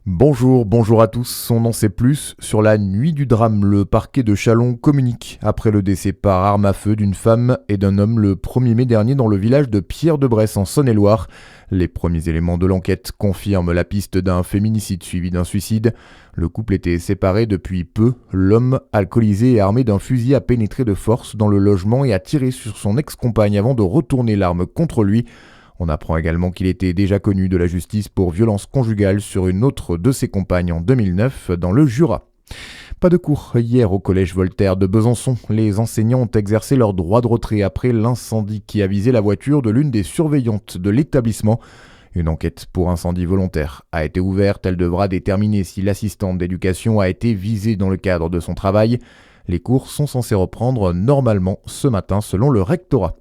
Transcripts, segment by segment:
Bonjour à tous. On en sait plus. Sur la nuit du drame, le parquet de Châlons communique après le décès par arme à feu d'une femme et d'un homme le 1er mai dernier dans le village de Pierre-de-Bresse en Saône-et-Loire. Les premiers éléments de l'enquête confirment la piste d'un féminicide suivi d'un suicide. Le couple était séparé depuis peu. L'homme, alcoolisé et armé d'un fusil, a pénétré de force dans le logement et a tiré sur son ex-compagne avant de retourner l'arme contre lui. On apprend également qu'il était déjà connu de la justice pour violence conjugale sur une autre de ses compagnes en 2009 dans le Jura. Pas de cours hier au collège Voltaire de Besançon. Les enseignants ont exercé leur droit de retrait après l'incendie qui a visé la voiture de l'une des surveillantes de l'établissement. Une enquête pour incendie volontaire a été ouverte. Elle devra déterminer si l'assistante d'éducation a été visée dans le cadre de son travail. Les cours sont censés reprendre normalement ce matin selon le rectorat.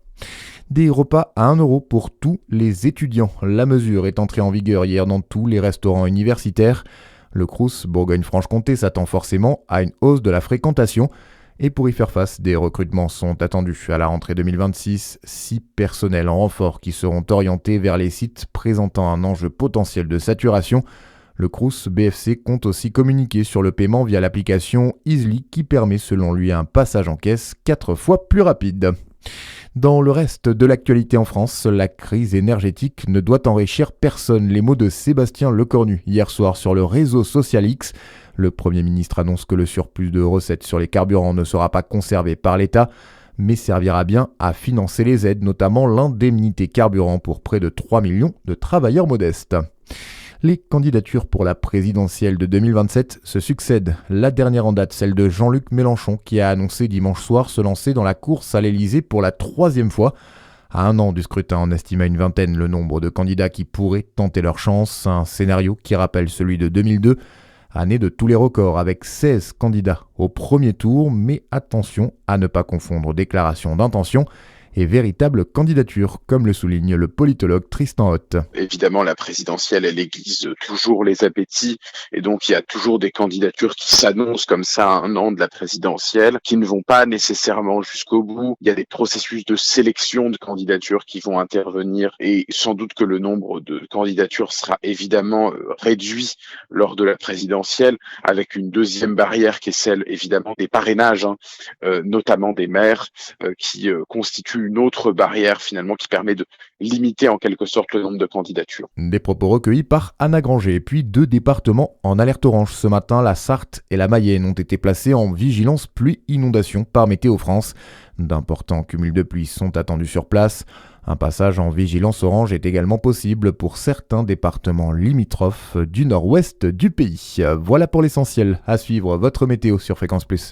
Des repas à 1 euro pour tous les étudiants. La mesure est entrée en vigueur hier dans tous les restaurants universitaires. Le Crous Bourgogne-Franche-Comté s'attend forcément à une hausse de la fréquentation. Et pour y faire face, des recrutements sont attendus à la rentrée 2026. 6 personnels en renfort qui seront orientés vers les sites présentant un enjeu potentiel de saturation. Le Crous BFC compte aussi communiquer sur le paiement via l'application Easly qui permet selon lui un passage en caisse 4 fois plus rapide. Dans le reste de l'actualité en France, la crise énergétique ne doit enrichir personne. Les mots de Sébastien Lecornu hier soir sur le réseau social X. Le Premier ministre annonce que le surplus de recettes sur les carburants ne sera pas conservé par l'État, mais servira bien à financer les aides, notamment l'indemnité carburant pour près de 3 millions de travailleurs modestes. Les candidatures pour la présidentielle de 2027 se succèdent. La dernière en date, celle de Jean-Luc Mélenchon, qui a annoncé dimanche soir se lancer dans la course à l'Élysée pour la 3e fois. À 1 an du scrutin, on estime à une vingtaine le nombre de candidats qui pourraient tenter leur chance. Un scénario qui rappelle celui de 2002, année de tous les records, avec 16 candidats au premier tour. Mais attention à ne pas confondre déclaration d'intention et véritable candidature, comme le souligne le politologue Tristan Hott. Évidemment, la présidentielle, elle aiguise toujours les appétits et donc il y a toujours des candidatures qui s'annoncent comme ça à 1 an de la présidentielle, qui ne vont pas nécessairement jusqu'au bout. Il y a des processus de sélection de candidatures qui vont intervenir et sans doute que le nombre de candidatures sera évidemment réduit lors de la présidentielle, avec une deuxième barrière qui est celle évidemment des parrainages, notamment des maires, qui constituent une autre barrière finalement qui permet de limiter en quelque sorte le nombre de candidatures. Des propos recueillis par Anna Granger. Et puis 2 départements en alerte orange. Ce matin, la Sarthe et la Mayenne ont été placés en vigilance pluie-inondation par Météo France. D'importants cumuls de pluie sont attendus sur place. Un passage en vigilance orange est également possible pour certains départements limitrophes du nord-ouest du pays. Voilà pour l'essentiel. À suivre votre météo sur Fréquence Plus.